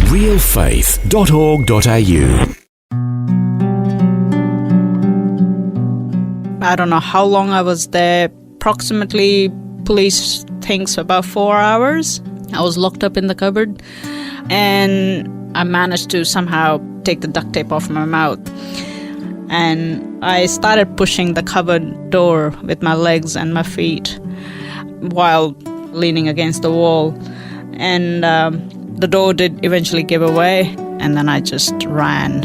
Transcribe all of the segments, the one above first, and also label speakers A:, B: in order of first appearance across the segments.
A: realfaith.org.au.
B: I don't know how long I was there. Approximately, police thinks about 4 hours. I was locked up in the cupboard, and I managed to somehow take the duct tape off my mouth. And I started pushing the cupboard door with my legs and my feet while leaning against the wall. And the door did eventually give away, and then I just ran.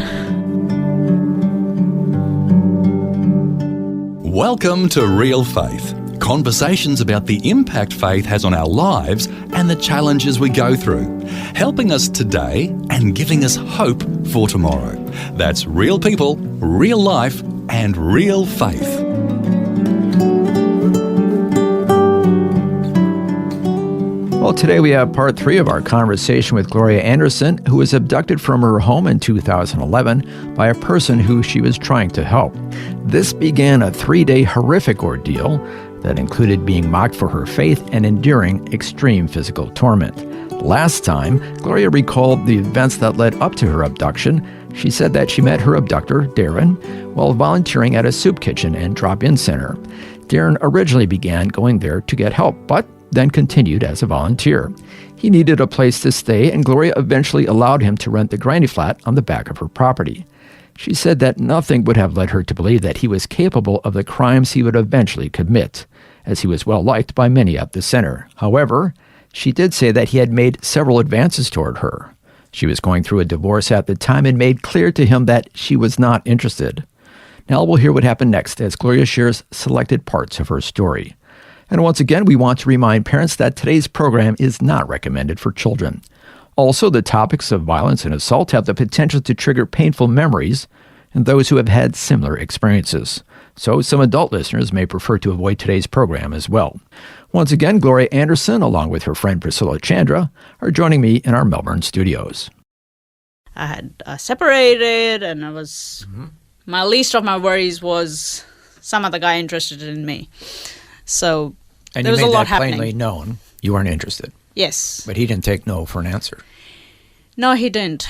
C: Welcome to Real Faith. Conversations about the impact faith has on our lives and the challenges we go through, helping us today and giving us hope for tomorrow. That's real people, real life, and real faith.
D: Well, today we have part 3 of our conversation with Gloria Anderson, who was abducted from her home in 2011 by a person who she was trying to help. This began a 3-day horrific ordeal that included being mocked for her faith and enduring extreme physical torment. Last time, Gloria recalled the events that led up to her abduction. She said that she met her abductor, Darren, while volunteering at a soup kitchen and drop-in center. Darren originally began going there to get help, but then continued as a volunteer. He needed a place to stay, and Gloria eventually allowed him to rent the granny flat on the back of her property. She said that nothing would have led her to believe that he was capable of the crimes he would eventually commit, as he was well-liked by many at the center. However, she did say that he had made several advances toward her. She was going through a divorce at the time and made clear to him that she was not interested. Now we'll hear what happened next as Gloria shares selected parts of her story. And once again, we want to remind parents that today's program is not recommended for children. Also, the topics of violence and assault have the potential to trigger painful memories in those who have had similar experiences. So some adult listeners may prefer to avoid today's program as well. Once again, Gloria Anderson, along with her friend Priscilla Chandra, are joining me in our Melbourne studios.
B: I had separated, and I was... My least of my worries was some other guy interested in me. So
D: and
B: there was a lot happening.
D: And you made that plainly known you weren't interested.
B: Yes.
D: But he didn't take no for an answer.
B: No, he didn't.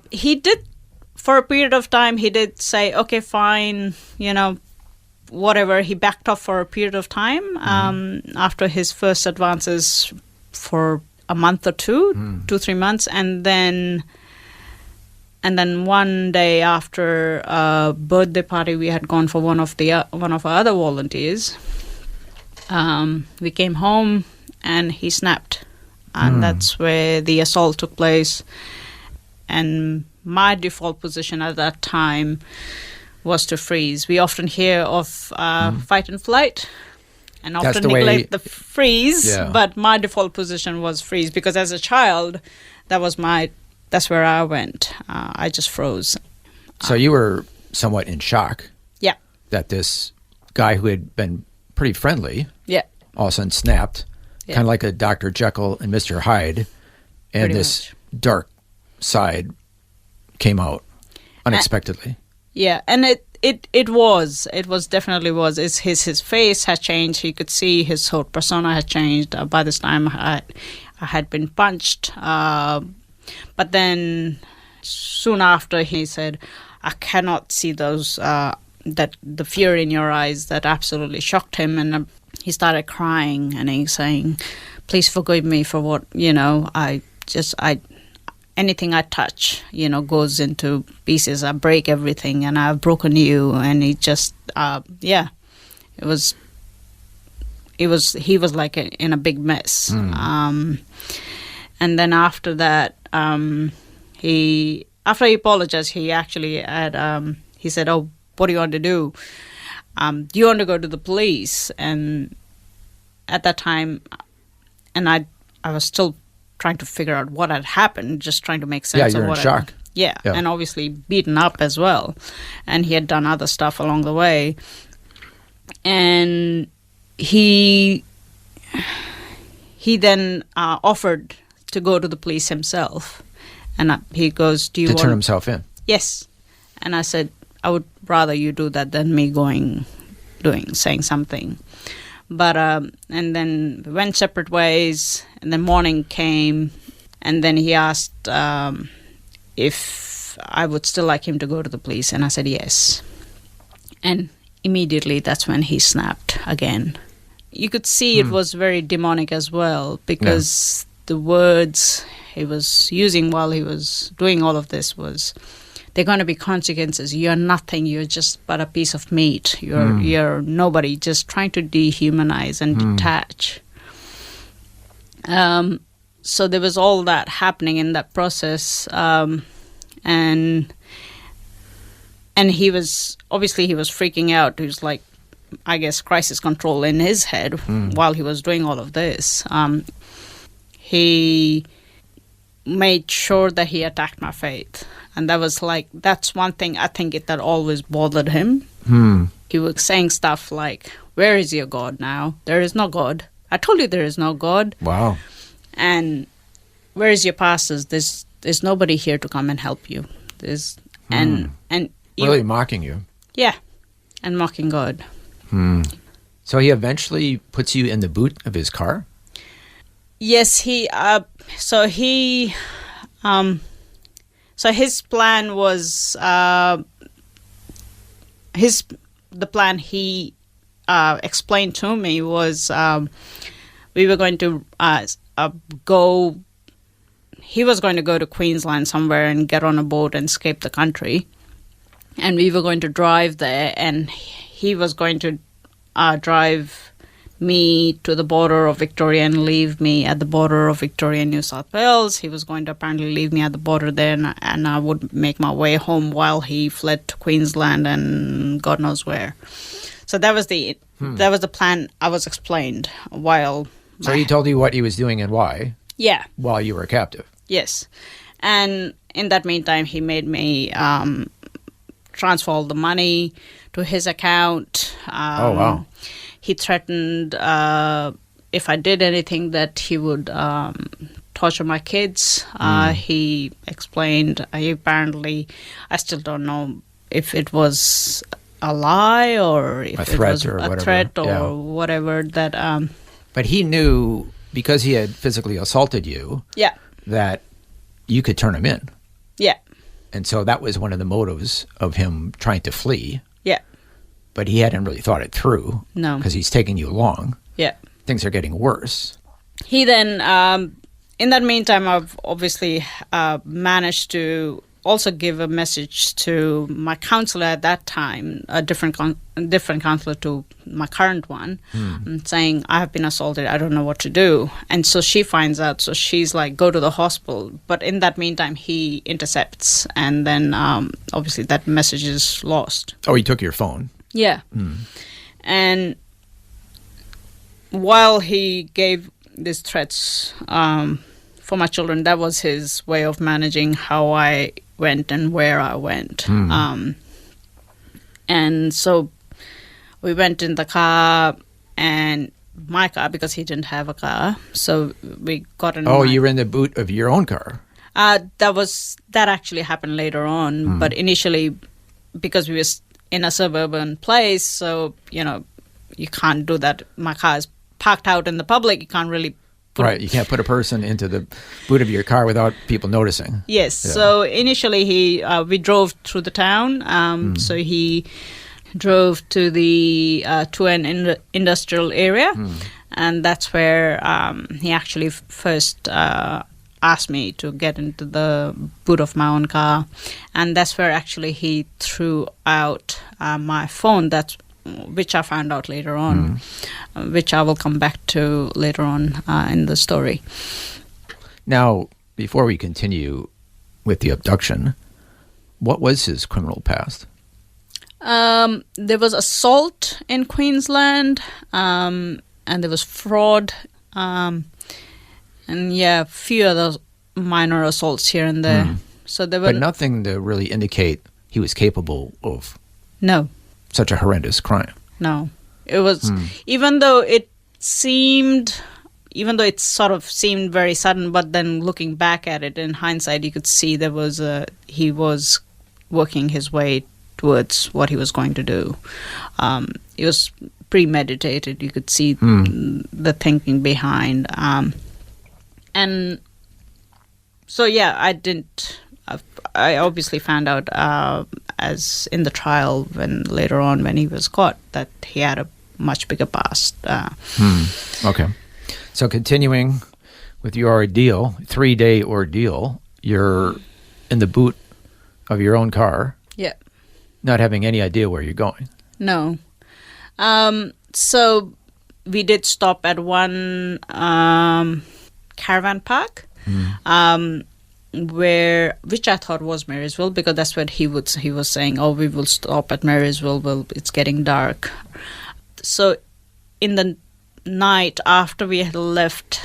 B: He did, for a period of time, he did say, okay, fine, whatever. He backed off for a period of time after his first advances for a month or 2-3 months. And then one day after a birthday party we had gone for one of our other volunteers, we came home and he snapped. And that's where the assault took place. And my default position at that time was to freeze. We often hear of fight and flight and often neglect the freeze, but my default position was freeze because as a child, that's where I went. I just froze.
D: So you were somewhat in shock.
B: Yeah.
D: That this guy who had been pretty friendly all of a sudden snapped, kind of like a Dr. Jekyll and Mr. Hyde, and
B: Pretty
D: this
B: much.
D: Dark side came out unexpectedly.
B: And it was definitely was. His face had changed. He could see his whole persona had changed. By this time, I had been punched. But then soon after, he said, "I cannot see those that the fear in your eyes." That absolutely shocked him, and he started crying and he's saying, "Please forgive me for what anything I touch, goes into pieces. I break everything, and I've broken you." And he just, he was like in a big mess. And then after that, after he apologized, he actually had, he said, "Oh, what do you want to do? Do you want to go to the police?" And at that time, and I was still trying to figure out what had happened, just trying to make sense of what
D: in shock.
B: Yeah, and obviously beaten up as well. And he had done other stuff along the way. And he then offered to go to the police himself. And he goes, "Do you want
D: to turn himself in?"
B: Yes. And I said, "I would rather you do that than me saying something." But and then we went separate ways, and then morning came, And then he asked if I would still like him to go to the police, and I said yes. And immediately that's when he snapped again. You could see it was very demonic as well, because the words he was using while he was doing all of this was, "There are going to be consequences. You're nothing. You're just but a piece of meat. You're nobody." Just trying to dehumanize and detach. So there was all that happening in that process, and he was freaking out. He was like, I guess, crisis control in his head while he was doing all of this. He made sure that he attacked my faith. And that's one thing I think that always bothered him. He was saying stuff like, "Where is your God now? There is no God. I told you there is no God."
D: Wow.
B: And where is your pastors? There's nobody here to come and help you. And
D: Really mocking you.
B: Yeah, and mocking God.
D: So he eventually puts you in the boot of his car?
B: Yes, so his plan was the plan he explained to me was we were going to go. He was going to go to Queensland somewhere and get on a boat and escape the country, and we were going to drive there, and he was going to drive me to the border of Victoria and leave me at the border of Victoria and New South Wales. He was going to apparently leave me at the border there, and I would make my way home while he fled to Queensland and God knows where. So that was the plan I was explained while.
D: So he told you what he was doing and why?
B: Yeah.
D: While you were captive?
B: Yes. And in that meantime, he made me transfer all the money to his account.
D: Oh, wow.
B: He threatened if I did anything that he would torture my kids. He explained, apparently, I still don't know if it was a lie or if it was a threat or whatever. That.
D: But he knew, because he had physically assaulted you, that you could turn him in.
B: Yeah.
D: And so that was one of the motives of him trying to flee.
B: Yeah.
D: But he hadn't really thought it through.
B: No.
D: Because he's taking you along.
B: Yeah.
D: Things are getting worse.
B: He then, in that meantime, I've obviously managed to also give a message to my counselor at that time, a different counselor to my current one, saying, "I have been assaulted, I don't know what to do." And so she finds out, so she's like, "Go to the hospital." But in that meantime, he intercepts, and then obviously that message is lost.
D: Oh, he took your phone.
B: Yeah. And while he gave these threats for my children, that was his way of managing how I went and where I went. And so we went in the car, and my car, because he didn't have a car, so we got in.
D: Oh, you were in the boot of your own car.
B: That actually happened later on, but initially, because we were in a suburban place, so you can't do that. My car is parked out in the public. You can't really.
D: Right, you can't put a person into the boot of your car without people noticing.
B: Yes, yeah. So initially we drove through the town. So he drove to an industrial area, and that's where he actually first asked me to get into the boot of my own car, and that's where actually he threw out my phone. Which I found out later on, which I will come back to later on in the story.
D: Now, before we continue with the abduction, what was his criminal past?
B: There was assault in Queensland, and there was fraud, and a few other minor assaults here and there. So there were,
D: but nothing to really indicate he was capable of.
B: No.
D: Such a horrendous crime.
B: No. It was, even though it sort of seemed very sudden, but then looking back at it in hindsight, you could see he was working his way towards what he was going to do. It was premeditated. You could see the thinking behind. And, So yeah, I didn't. I obviously found out as in the trial when later on when he was caught that he had a much bigger past.
D: Okay. So continuing with your ordeal, 3-day ordeal, you're in the boot of your own car,
B: Yeah.
D: not having any idea where you're going.
B: No. So we did stop at one caravan park, which I thought was Marysville, because that's what he was saying. Oh, we will stop at Marysville. Well, it's getting dark. So in the night after we had left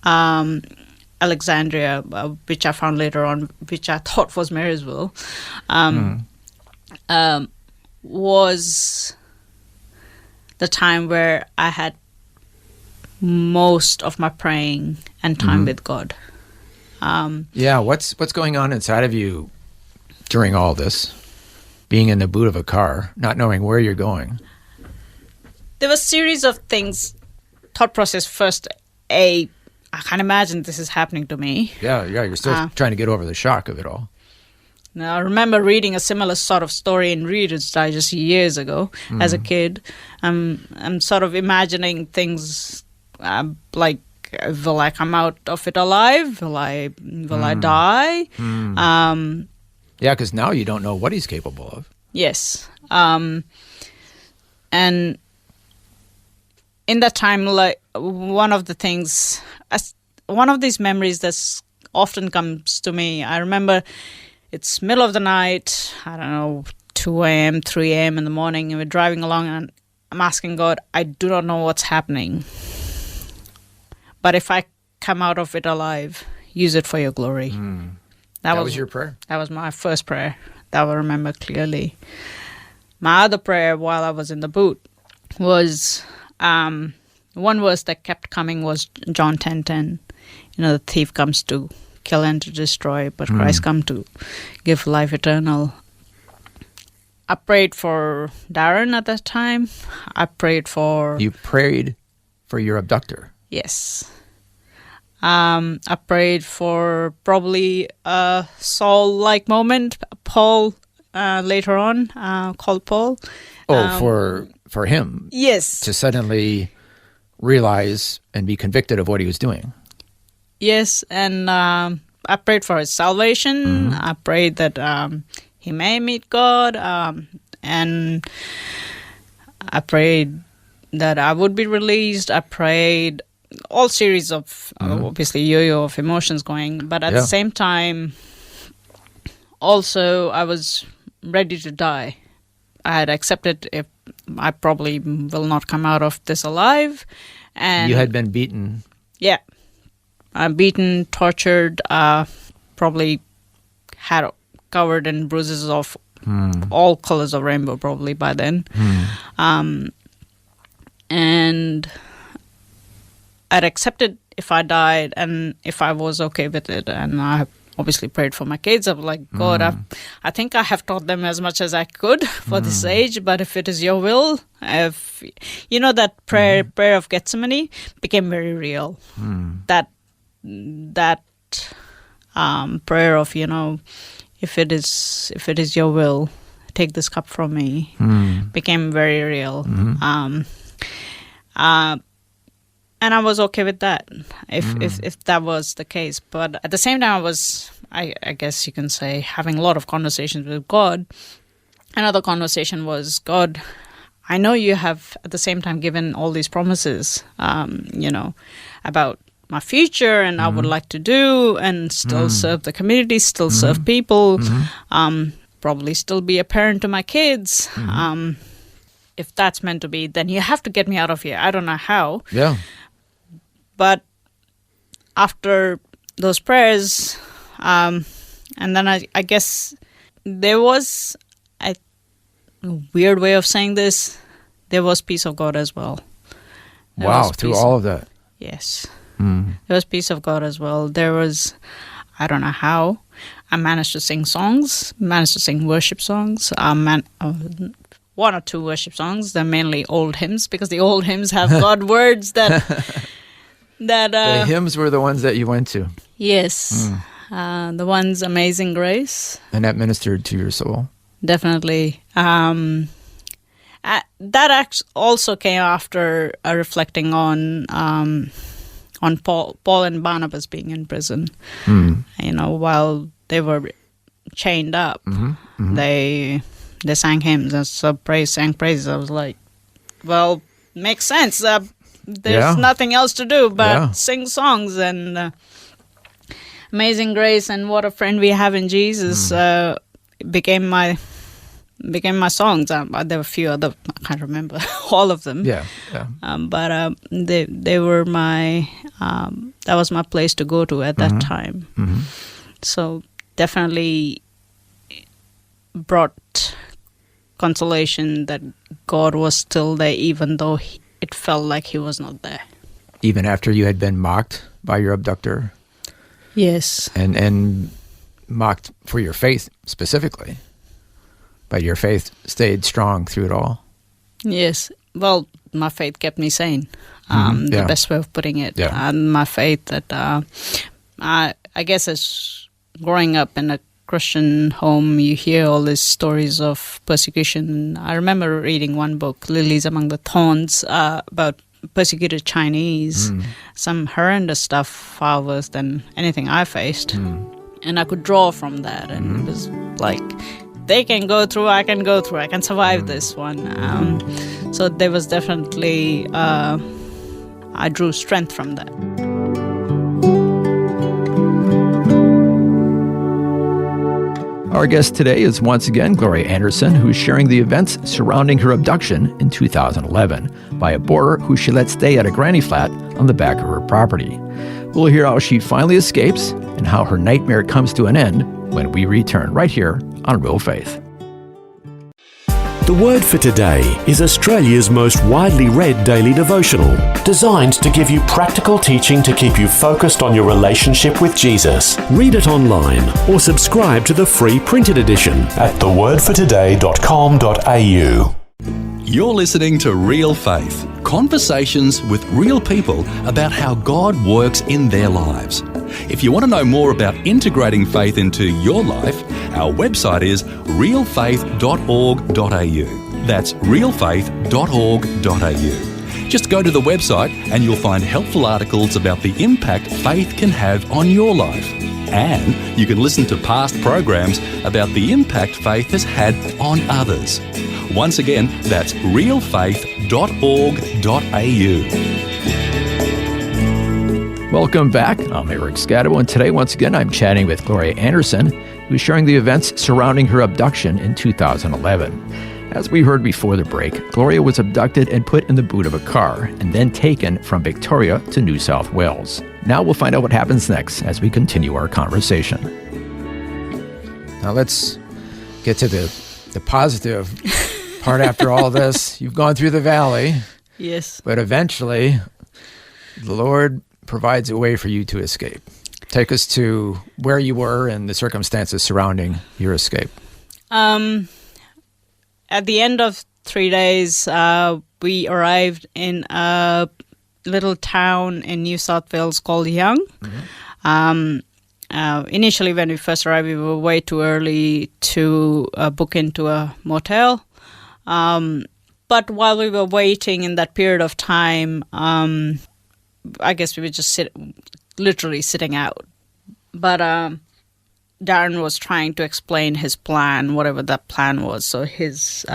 B: Alexandria, which I found later on, which I thought was Marysville, was the time where I had most of my praying and time with God.
D: What's going on inside of you during all this, being in the boot of a car, not knowing where you're going?
B: There was a series of things, thought process. First, I can't imagine this is happening to me.
D: Yeah, you're still trying to get over the shock of it all.
B: Now, I remember reading a similar sort of story in Reader's Digest years ago as a kid. I'm sort of imagining things like, will I come out of it alive? Will I die?
D: Yeah, because now you don't know what he's capable of.
B: Yes. And in that time, like one of these memories that often comes to me, I remember it's middle of the night, I don't know, 2 a.m., 3 a.m. in the morning, and we're driving along, and I'm asking God, I do not know what's happening. But if I come out of it alive, use it for your glory.
D: That was your prayer?
B: That was my first prayer. That I remember clearly. My other prayer while I was in the boot was, one verse that kept coming was John 10:10. The thief comes to kill and to destroy, but Christ come to give life eternal. I prayed for Darren at that time. I prayed for...
D: You prayed for your abductor?
B: Yes. I prayed for probably a Saul-like moment, Paul, later on, called Paul.
D: For him?
B: Yes.
D: To suddenly realize and be convicted of what he was doing?
B: Yes, and I prayed for his salvation. I prayed that he may meet God, and I prayed that I would be released. I prayed all series of, obviously, yo-yo of emotions going, but at the same time, also, I was ready to die. I had accepted if I probably will not come out of this alive. And
D: you had been beaten.
B: Yeah. I'm beaten, tortured, probably had covered in bruises of all colors of rainbow probably by then. And I'd accepted if I died and if I was okay with it. And I obviously prayed for my kids. I was like, God, I think I have taught them as much as I could for this age, but if it is your will, if that prayer of Gethsemane became very real. That prayer of, if it is your will, take this cup from me, became very real. And I was okay with that, if that was the case. But at the same time, I guess you can say, having a lot of conversations with God. Another conversation was, God, I know you have at the same time given all these promises, about my future and I would like to do and still serve the community, still serve people, probably still be a parent to my kids. If that's meant to be, then you have to get me out of here. I don't know how.
D: Yeah.
B: But after those prayers, and then I guess there was a weird way of saying this, there was peace of God as well.
D: Wow, through all of that.
B: Yes. There was peace of God as well. There was, I don't know how, I managed to sing songs, managed to sing worship songs, one or two worship songs. They're mainly old hymns because the old hymns have God words that...
D: the hymns were the ones that you went to.
B: Yes. The one's Amazing Grace.
D: And that ministered to your soul?
B: Definitely. That also came after reflecting on Paul and Barnabas being in prison. While they were chained up, they sang hymns and sang praises. I was like, well, makes sense. There's nothing else to do but sing songs, and Amazing Grace and What a Friend We Have in Jesus became my songs. There were a few other, I can't remember all of them. But they were my that was my place to go to at that time. So definitely brought consolation that God was still there, even though it felt like He was not there.
D: Even after you had been mocked by your abductor?
B: Yes.
D: And mocked for your faith specifically. But your faith stayed strong through it all?
B: Yes. Well, my faith kept me sane. The best way of putting it. And my faith that, I guess as growing up in a Christian home, you hear all these stories of persecution. I remember reading one book, Lilies Among the Thorns, about persecuted Chinese. Some horrendous stuff, far worse than anything I faced. And I could draw from that. And it was like, they can go through, I can go through, I can survive this one. So there was definitely, I drew strength from that.
D: Our guest today is once again Gloria Anderson, who's sharing the events surrounding her abduction in 2011 by a boarder who she let stay at a granny flat on the back of her property. We'll hear how she finally escapes and how her nightmare comes to an end when we return right here on Real Faith.
A: The Word for Today is Australia's most widely read daily devotional, designed to give you practical teaching to keep you focused on your relationship with Jesus. Read it online or subscribe to the free printed edition at thewordfortoday.com.au.
C: You're listening to Real Faith, conversations with real people about how God works in their lives. If you want to know more about integrating faith into your life, our website is realfaith.org.au. That's realfaith.org.au. Just go to the website and you'll find helpful articles about the impact faith can have on your life. And you can listen to past programs about the impact faith has had on others. Once again, that's realfaith.org.au.
D: Welcome back. I'm Eric Scatabo, and today, once again, I'm chatting with Gloria Anderson, who's sharing the events surrounding her abduction in 2011. As we heard before the break, Gloria was abducted and put in the boot of a car, and then taken from Victoria to New South Wales. Now we'll find out what happens next as we continue our conversation. Now let's get to the positive part after all this. You've gone through the valley.
B: Yes.
D: But eventually, the Lord provides a way for you to escape. Take us to where you were and the circumstances surrounding your escape.
B: At the end of 3 days, we arrived in a little town in New South Wales called Young. Initially, when we first arrived, we were way too early to book into a motel. But while we were waiting in that period of time, I guess we were just literally sitting out. But Darren was trying to explain his plan, whatever that plan was. So his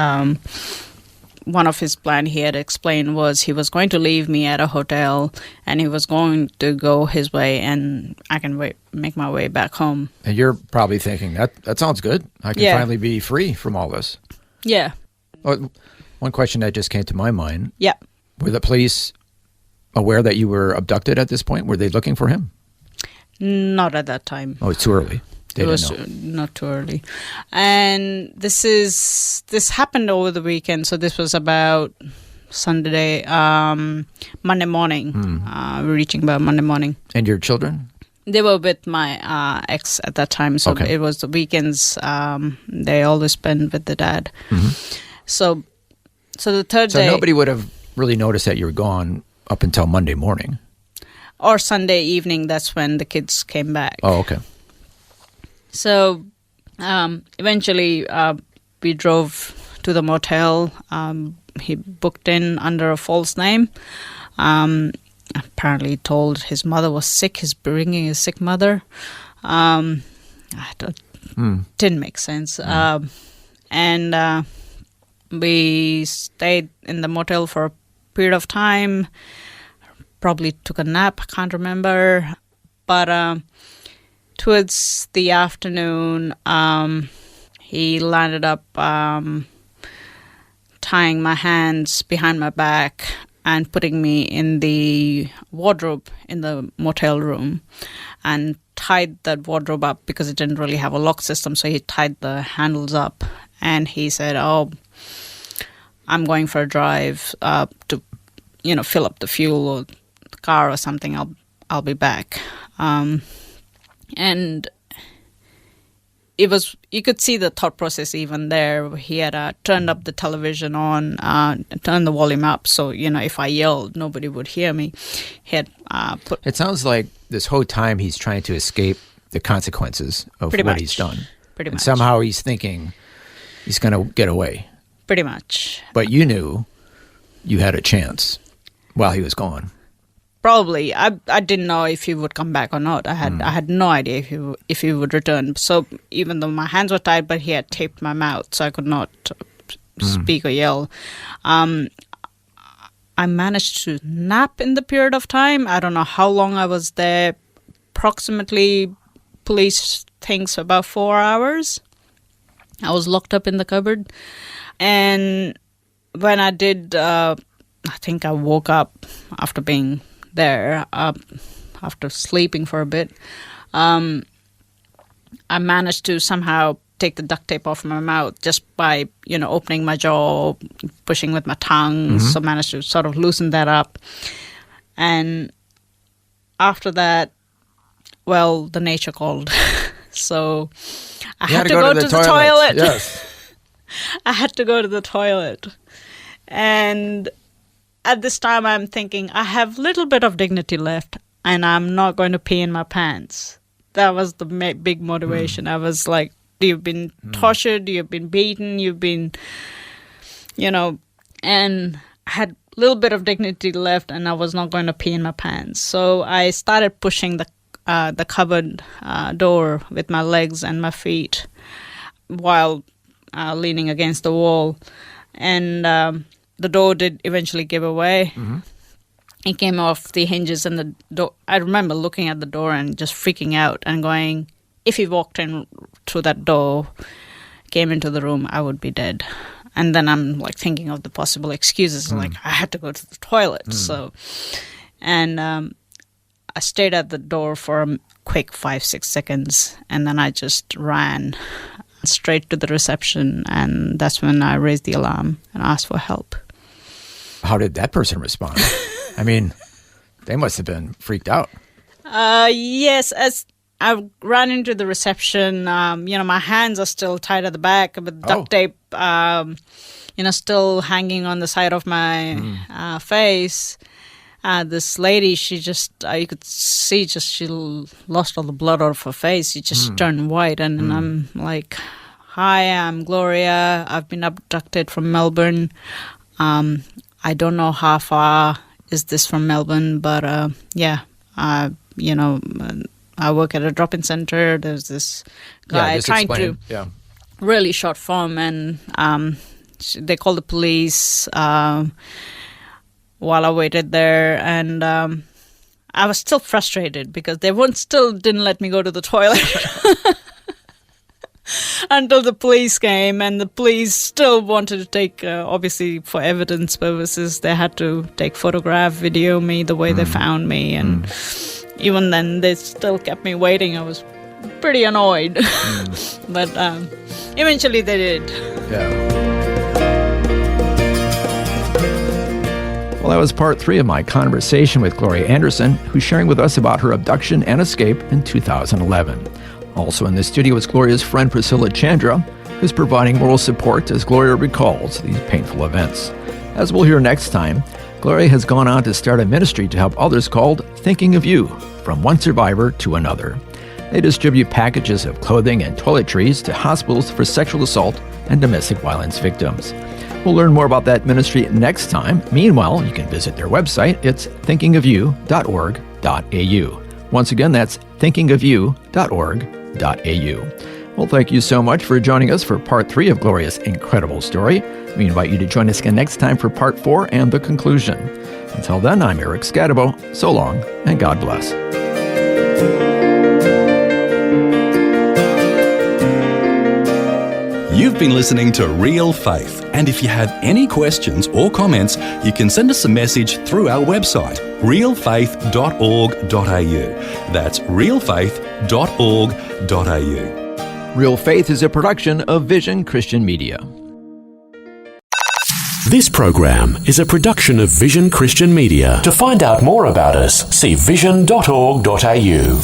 B: one of his plan he had explained was he was going to leave me at a hotel and he was going to go his way and I can make my way back home.
D: And you're probably thinking, that sounds good. I can finally be free from all this.
B: Yeah.
D: Well, one question that just came to my mind.
B: Yeah.
D: Were the police aware that you were abducted at this point? Were they looking for him?
B: Not at that time.
D: Oh, it's too early. They
B: it was
D: didn't know.
B: not too early. And this happened over the weekend. So this was about Sunday, Monday morning. We're reaching by Monday morning.
D: And your children?
B: They were with my ex at that time. So it was the weekends. They always spend with the dad. So the third day.
D: So nobody would have really noticed that you were gone up until Monday morning.
B: or Sunday evening. That's when the kids came back.
D: Oh, okay.
B: So eventually we drove to the motel. He booked in under a false name. Apparently told his mother was sick. He's bringing his sick mother. Didn't make sense. And we stayed in the motel for a period of time. Probably took a nap. I can't remember. But towards the afternoon, he landed up tying my hands behind my back and putting me in the wardrobe in the motel room, and tied that wardrobe up because it didn't really have a lock system. So he tied the handles up, and he said, "Oh, I'm going for a drive to, fill up the fuel or the car or something. I'll be back." And it was, you could see the thought process even there. He had turned up the television on, turned the volume up, so if I yelled, nobody would hear me. He had put.
D: It sounds like this whole time he's trying to escape the consequences of what he's done.
B: Pretty much.
D: Somehow he's thinking he's going to get away.
B: Pretty much.
D: But you knew you had a chance while he was gone.
B: Probably. I didn't know if he would come back or not. I had no idea if he would return. So even though my hands were tied, but he had taped my mouth, so I could not speak or yell. I managed to nap in the period of time. I don't know how long I was there. Approximately, police thinks about 4 hours. I was locked up in the cupboard. And when I did, I think I woke up after being there, after sleeping for a bit. I managed to somehow take the duct tape off my mouth just by, opening my jaw, pushing with my tongue. So I managed to sort of loosen that up. And after that, well, the nature called. So I had to go to the toilet.
D: Yes.
B: I had to go to the toilet. And at this time, I'm thinking, I have a little bit of dignity left, and I'm not going to pee in my pants. That was the big motivation. I was like, you've been tortured, you've been beaten, you've been, and I had a little bit of dignity left, and I was not going to pee in my pants. So I started pushing the cupboard door with my legs and my feet while leaning against the wall. And the door did eventually give away. It came off the hinges, and the door. I remember looking at the door and just freaking out and going, if he walked in through that door, came into the room, I would be dead. And then I'm like thinking of the possible excuses, like I had to go to the toilet. So, and I stayed at the door for a quick 5-6 seconds, and then I just ran straight to the reception, and that's when I raised the alarm and asked for help.
D: How did that person respond? I mean, they must have been freaked out.
B: Yes, as I ran into the reception, my hands are still tied at the back with duct tape, still hanging on the side of my face. This lady, she just, you could see she lost all the blood out of her face. She just turned white, and I'm like, "Hi, I'm Gloria. I've been abducted from Melbourne. I don't know how far is this from Melbourne, but I work at a drop-in center. There's this guy trying to really short form, and they called the police while I waited there, and I was still frustrated because they didn't let me go to the toilet until the police came, and the police still wanted to take, obviously for evidence purposes, they had to take photograph, video me the way they found me, and even then they still kept me waiting. I was pretty annoyed, but eventually they did.
D: Yeah. Well, that was part 3 of my conversation with Gloria Anderson, who's sharing with us about her abduction and escape in 2011. Also in the studio is Gloria's friend Priscilla Chandra, who's providing moral support as Gloria recalls these painful events. As we'll hear next time, Gloria has gone on to start a ministry to help others called Thinking of You, from one survivor to another. They distribute packages of clothing and toiletries to hospitals for sexual assault and domestic violence victims. We'll learn more about that ministry next time. Meanwhile, you can visit their website. It's thinkingofyou.org.au. Once again, that's thinkingofyou.org.au. Well, thank you so much for joining us for part 3 of Gloria's incredible story. We invite you to join us again next time for part 4 and the conclusion. Until then, I'm Eric Scadabo. So long, and God bless.
C: You've been listening to Real Faith, and if you have any questions or comments, you can send us a message through our website, realfaith.org.au. That's realfaith.org.au.
D: Real Faith is a production of Vision Christian Media.
A: This program is a production of Vision Christian Media. To find out more about us, see vision.org.au.